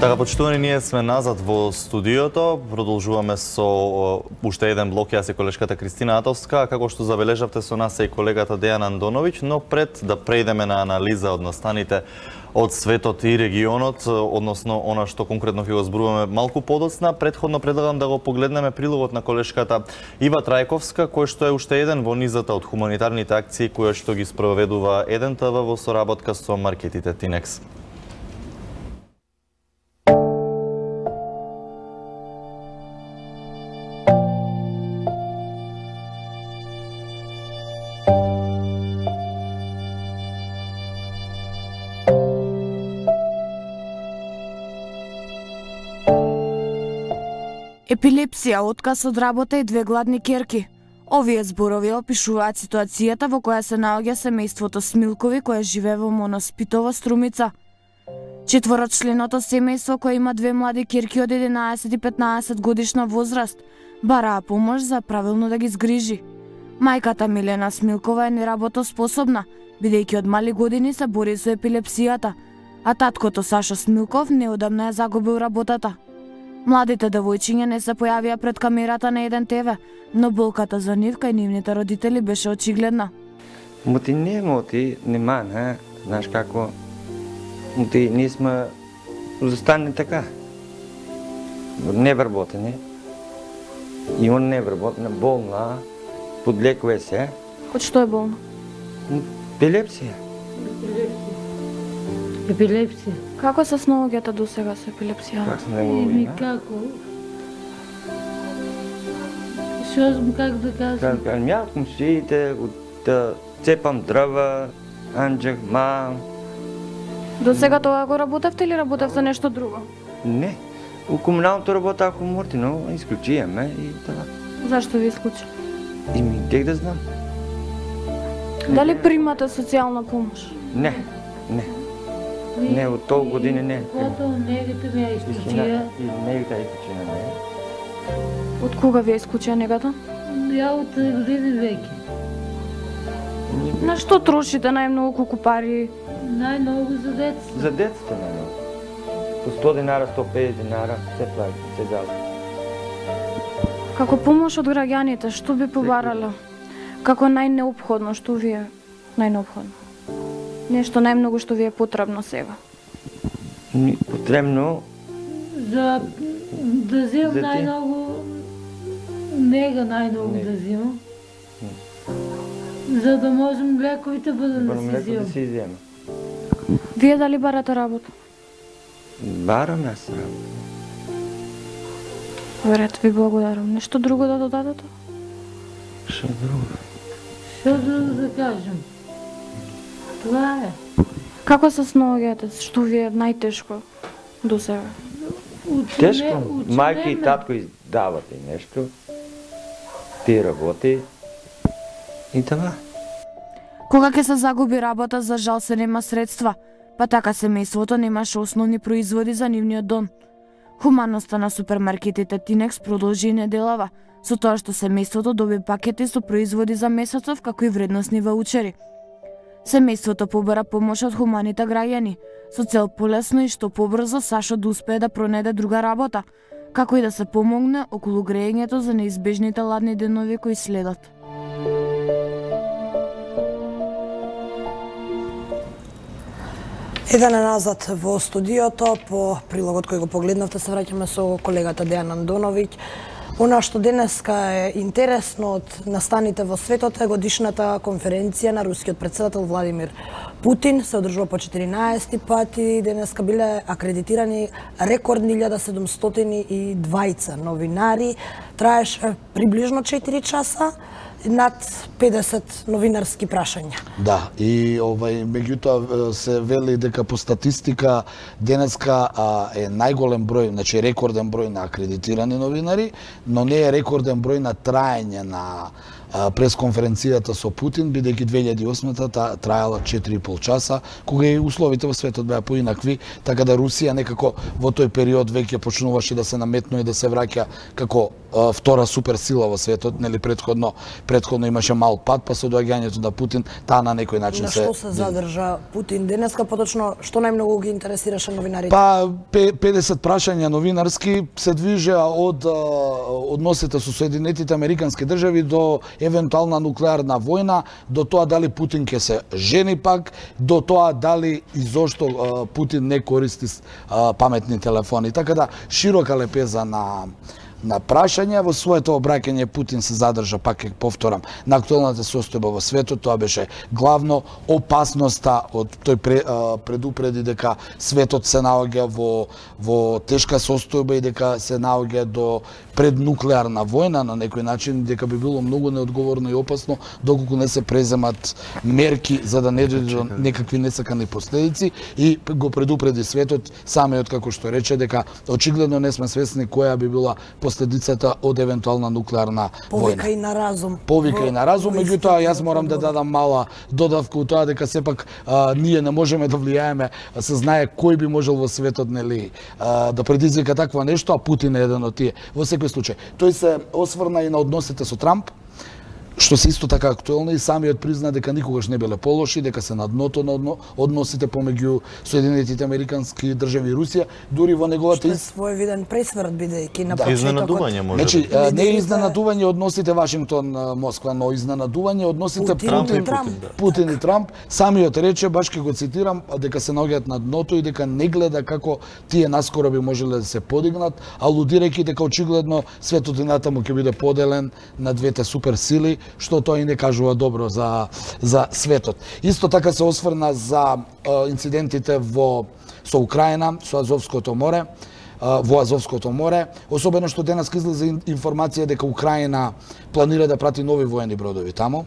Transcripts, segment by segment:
Така, почитувани, ние сме назад во студиото. Продолжуваме со уште еден блок, јас и колешката Кристина Атовска, како што забележавте со нас е и колегата Дејан Андоновиќ, но пред да преидеме на анализа од настаните од светот и регионот, односно она што конкретно ќе го зборуваме малку подоцна, претходно предлагам да го погледнеме прилогот на колешката Ива Трајковска, кој што е уште еден во низата од хуманитарните акции кои што ги спроведува Еден ТВ во соработка со маркетите Тинекс. Епилепсија, отказ од работа и 2 гладни ќерки. Овие зборови опишуваат ситуацијата во која се наоѓа семејството Смилкови кое живее во Моноспитово, Струмица. 4-членото семејство кое има 2 млади ќерки од 11 и 15 годишна возраст бараа помош за правилно да ги згрижи. Мајката Милена Смилкова е неработоспособна, бидејќи од мали години се бори со епилепсијата, а таткото Сашо Смилков неодамна ја загубил работата. Младите девојчиња не се појавија пред камерата на Еден ТВ, но болката за нив кај нивните родители беше очигледна. Мути нема, не, знаеш како, ние сме застане така, невработени, и он невработена, болна, подлекува се. Од што е болна? Епилепсија. Епилепсија. Како се снаоѓате до сега со епилепсија? Как се не како? Как да кажам? Мјалкам шиите, цепам дрва, анџак, мал. До сега тоа го работевте или работевте нешто друго? Не. У комуналното работа ако морти, но исклучијаме и така. Зашто ви исклучи? Тек да знам. Дали примате социјална помош? Не. Не, од толку години не. Кото негата ми ја исклучија. И негата исклучија не. Од кога ви е исклучија негата? Ја од 3 години веќе. На што трошите најмногу колку пари? Најмногу за децата. За децата најмногу. По 100 динара, 150 динара, се плати, се дава. Како помош од граѓаните, што би побарале? Како најнеопходно, што ви е најнеопходно? Нешто најмногу што ви е потребно сега? Потребно? За да земам најмногу, нега најмногу да земам. За да можем лековите да си иземам. Вие дали барате работа? Барам јас работа. Верете, ви благодарам. Нешто друго да додадете? Што друго? Што друго да кажем? Това е. Како се снаоѓате? Што ви е најтешко до сега? Тешко. Мајка и татко издават и нешто. Ти работи. И така. Кога ќе се загуби работа, за жал се нема средства, па така семејството немаше основни производи за нивниот дон. Хуманноста на супермаркетите Тинекс продолжи и неделава, со тоа што семејството доби пакети со производи за месецов, како и вредносни ваучери. Семејството побара помош од хуманите граѓани, со цел полесно и што побрзо Сашо да успее да пронајде друга работа, како и да се помогне околу грејењето за неизбежните ладни денови кои следат. Еден назад во студиото, по прилогот кој го погледнавте, се враќаме со колегата Дејан Андоновиќ. Она што денеска е интересно од настаните во светот е годишната конференција на рускиот претседател Владимир Путин. Се одржува по 14 пати. Денеска биле акредитирани рекордни 1720 новинари. Траеше приближно 4 часа. Над 50 новинарски прашања. Да, и меѓутоа се вели дека по статистика денеска е најголем број, значи рекорден број на акредитирани новинари, но не е рекорден број на траење на пресконференцијата со Путин, бидејќи 2008-та траела 4,5 часа, кога и условите во светот беа поинакви, така да Русија некако во тој период веќе почнуваше да се наметнува и да се враќа како втора суперсила во светот, нели предходно имаше мал пат, па со доаѓањето на Путин, таа на некој начин се... На што се задржа Путин денеска, поточно што најмногу ги интересираше новинарите? Па 50 прашања новинарски се движеа од односите со Соединетите Американски држави до евентуална нуклеарна војна, до тоа дали Путин ќе се жени пак, до тоа дали изошто Путин не користи паметни телефони. Така да широка лепеза на прашања. Во своето обраќање Путин се задржа, пак ќе повторам, на актуелната состојба во светот. Тоа беше главно опасноста од тој предупреди дека светот се наоѓа во тешка состојба и дека се наоѓа до преднуклеарна војна на некој начин, дека би било многу неодговорно и опасно доколку не се преземат мерки за да не дојде до некакви несакани последици, и го предупреди светот самиот, како што рече, дека очигледно не сме свесни која би била последицата од евентуална нуклеарна војна. Повика и на разум. Повика и на разум, меѓутоа јас морам да дадам мала додавка у тоа дека сепак ние не можеме да влијаеме, се знае кој би можел во светот, нели, да предизвика такво нешто, а Путин е еден од тие. Во секој случај, тој се осврна и на односите со Трамп, што се исто така актуелно, и самиот призна дека никогаш не биле полоши, дека се на дното на односите помеѓу Соединетите Американски држави и Русија, дури во неговата своевиден пресврт, бидејќи на почетокот. Изненадување може. Значи, не е изненадување односите Вашингтон-Москва, но изненадување односите Путин и Трамп. Самиот рече, баш ке го цитирам, дека се наоѓаат на дното и дека не гледа како тие наскоро би можеле да се подигнат, алудирајќи дека очигледно светот и натаму ќе биде поделен на двете суперсили, што тоа и не кажува добро за светот. Исто така се осврна за инцидентите со Украина, со Азовското море, во Азовското море, особено што денес излезе информација дека Украина планира да прати нови воени бродови таму,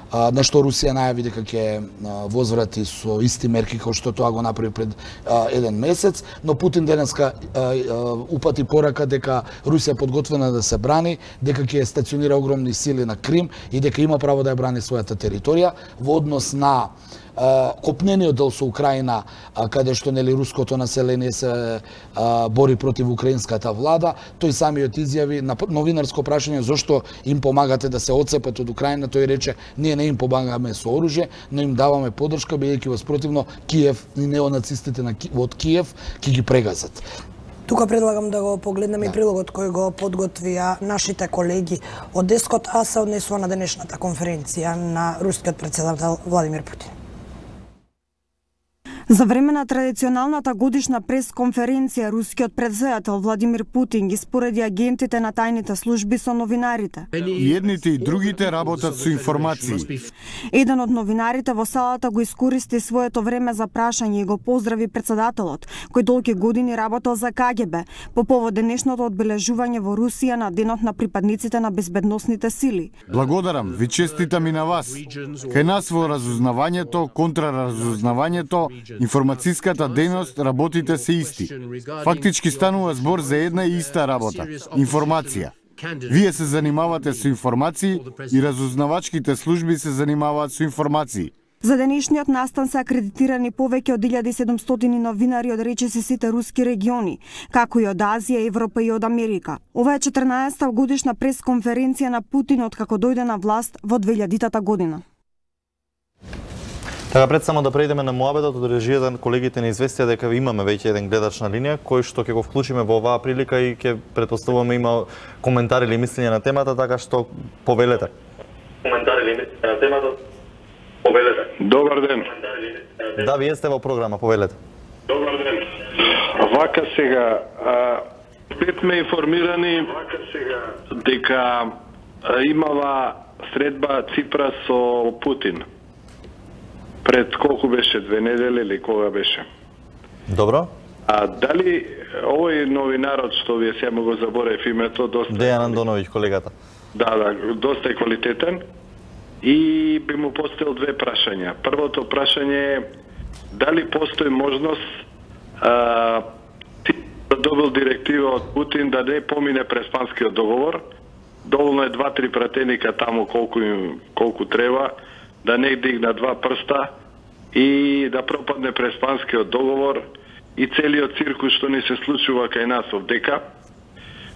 на што Русија најави дека ќе возврати со исти мерки како што тоа го направи пред еден месец, но Путин денеска упати порака дека Русија подготвена да се брани, дека ќе стационира огромни сили на Крим и дека има право да ја брани својата територија во однос на копнениот дел со Украина, каде што нели руското население се бори против украинската влада. Тој самиот изјави на новинарско прашање зошто им помагате да се отцепат од Украина, тој рече: ние не им помагаме со оружје, но им даваме поддршка, бидејќи воспротивно Киев и неонацистите од Киев ќе ги прегазат. Тука предлагам да го погледнеме и прилогот кој го подготвија нашите колеги од Дескот, а се однесува на денешната конференција на рускиот претседател Владимир Путин. За време на традиционалната годишна пресконференција, рускиот претседател Владимир Путин ги спореди агентите на тајните служби со новинарите. И едните и другите работат со информации. Еден од новинарите во салата го искористи своето време за прашање и го поздрави претседателот, кој долги години работел за КГБ, по повод денешното одбележување во Русија на денот на припадниците на безбедносните сили. Благодарам, ви честитам и на вас. Кај нас во разузнавањето, контраразузнавањето, информацијската дејност, работите се исти. Фактички станува збор за една и иста работа – информација. Вие се занимавате со информации и разузнавачките служби се занимаваат со информации. За денешниот настан се акредитирани повеќе од 1700 новинари од речиси сите руски региони, како и од Азија, Европа и од Америка. Ова е 14-та годишна пресконференција на Путин од како дојде на власт во 2000-та година. Така, пред само да преидеме на муабетот, од режијата колегите ни известија дека имаме веќе еден гледач на линија, кој што ќе го вклучиме во оваа прилика и ќе претпоставуваме има коментари или мислења на темата, така што повелете. Коментари или мислења на темата, повелете. Добар ден. Да, вие сте во програма, повелете. Добар ден. Вака сега, пет ме информирани дека имала средба Ципра со Путин. Пред колку беше, 2 недели или кога беше? Добро. А дали овој новинарот што вие сега го заборев името, доста Дејан Андоновиќ, колегата. Да, доста е квалитетен и би му поставил 2 прашања. Првото прашање е дали постои можност да добил директива од Путин да не помине през Панскиот договор, доволно е 2-3 пратеника таму колку треба, да не дигна 2 прста и да пропадне преспанскиот договор и целиот циркус што ни се случува кај нас овдека,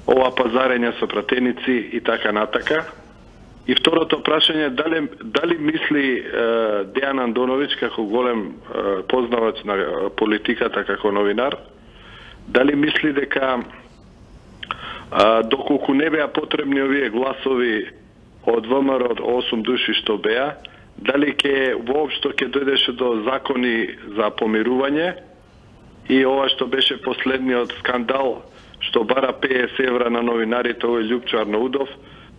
ова пазарење со пратеници и така натака. И второто прашање, дали мисли Дејан Андоновиќ како голем познавач на политиката како новинар, дали мисли дека доколку не беа потребни овие гласови од ВМРО од 8 души што беа, дали воопшто ќе дојдеше до закони за помирување и ова што беше последниот скандал што бара 50 евра на новинарите, овој Љупчо Арнаудов,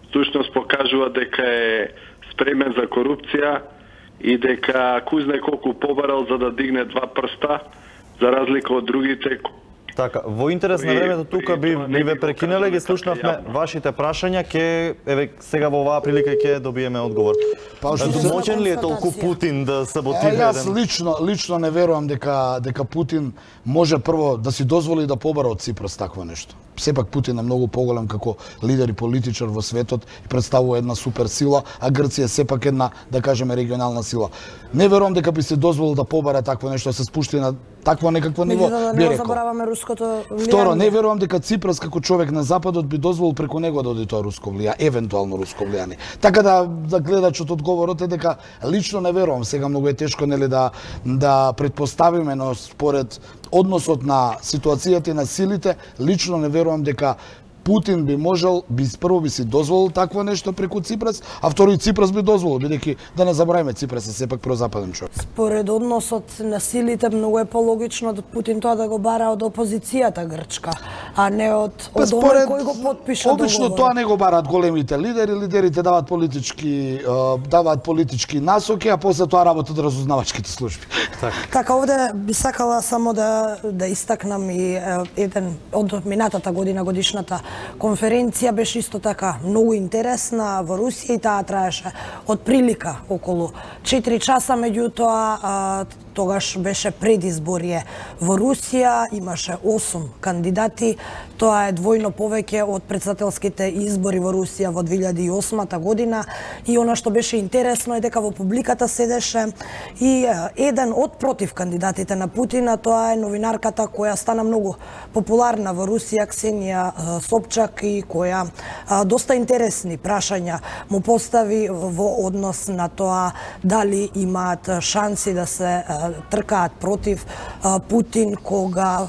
всушност покажува дека е спремен за корупција и дека кој знае колку побарал за да дигне 2 прста, за разлика од другите. Така, во интерес на времето тука би ве прекинале, ги слушнавме вашите прашања, еве сега во оваа прилика ќе добиеме одговор. Моќен ли е толку Путин да саботира? Јас лично не верувам дека Путин може прво да си дозволи да побара од Ципрас такво нешто. Сепак Путин е многу поголем како лидер и политичар во светот и представува една супер сила, а Грција е сепак една, да кажеме, регионална сила. Не верувам дека би се дозволил да побара такво нешто, да се спушти на такво некакво ниво. Не забораваме руското влијание. Второ, не верувам дека Ципрас како човек на западот би дозволил преку него да оди тоа руско влијание, евентуално руско влијание. Така да гледачот одговорот е дека лично не верувам. Сега многу е тешко нели да претпоставиме, но според односот на ситуацијата и на силите, лично не верувам дека Путин би можел, прво би си дозволил такво нешто преку Ципрас, а второ и Ципрас би дозволил, бидејќи да не забравиме Ципрас е сепак прозападен човек. Според односот на силите многу е пологично да Путин тоа да го бара од опозицијата грчка, а не од оној кој го потпиша договорот. Обично тоа не го бараат големите лидери, лидерите даваат политички насоки, а после тоа работат разузнавачките служби. Така, овде би сакала само да истакнам и еден од минатата година, годишната конференција беше исто така многу интересна во Русија и таа траеше од прилика околу 4 часа, меѓутоа тогаш беше предизборје во Русија, имаше 8 кандидати, тоа е двојно повеќе од претседателските избори во Русија во 2008 година и она што беше интересно е дека во публиката седеше и еден од против кандидатите на Путина, тоа е новинарката која стана многу популарна во Русија, Ксенија Собчак, и која доста интересни прашања му постави во однос на тоа дали имаат шанси да се тркаат против Путин кога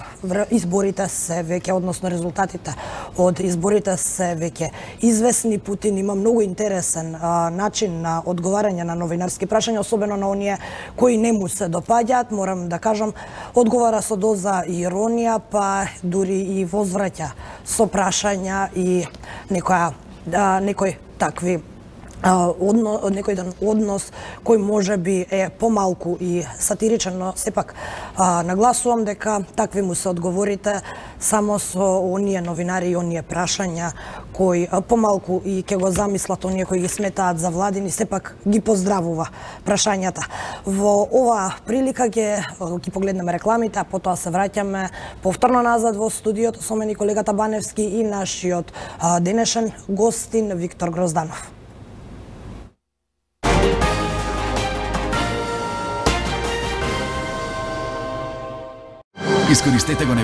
изборите се веќе, односно резултатите од изборите се веќе известни. Путин има многу интересен начин на одговарање на новинарски прашања, особено на оние кои не му се допаѓаат. Морам да кажам, одговара со доза иронија, па дури и возвраќа со прашања и некој такви некој однос кој може би е помалку и сатиричен, но сепак нагласувам дека такви му се одговорите само со оние новинари и оние прашања кои помалку и ќе го замислат оние кои ги сметаат за владини, сепак ги поздравува прашањата. Во ова прилика ќе погледнеме рекламите, а потоа се враќаме повторно назад во студиото со мене колегата Баневски и нашиот денешен гостин Виктор Грозданов. Искористете го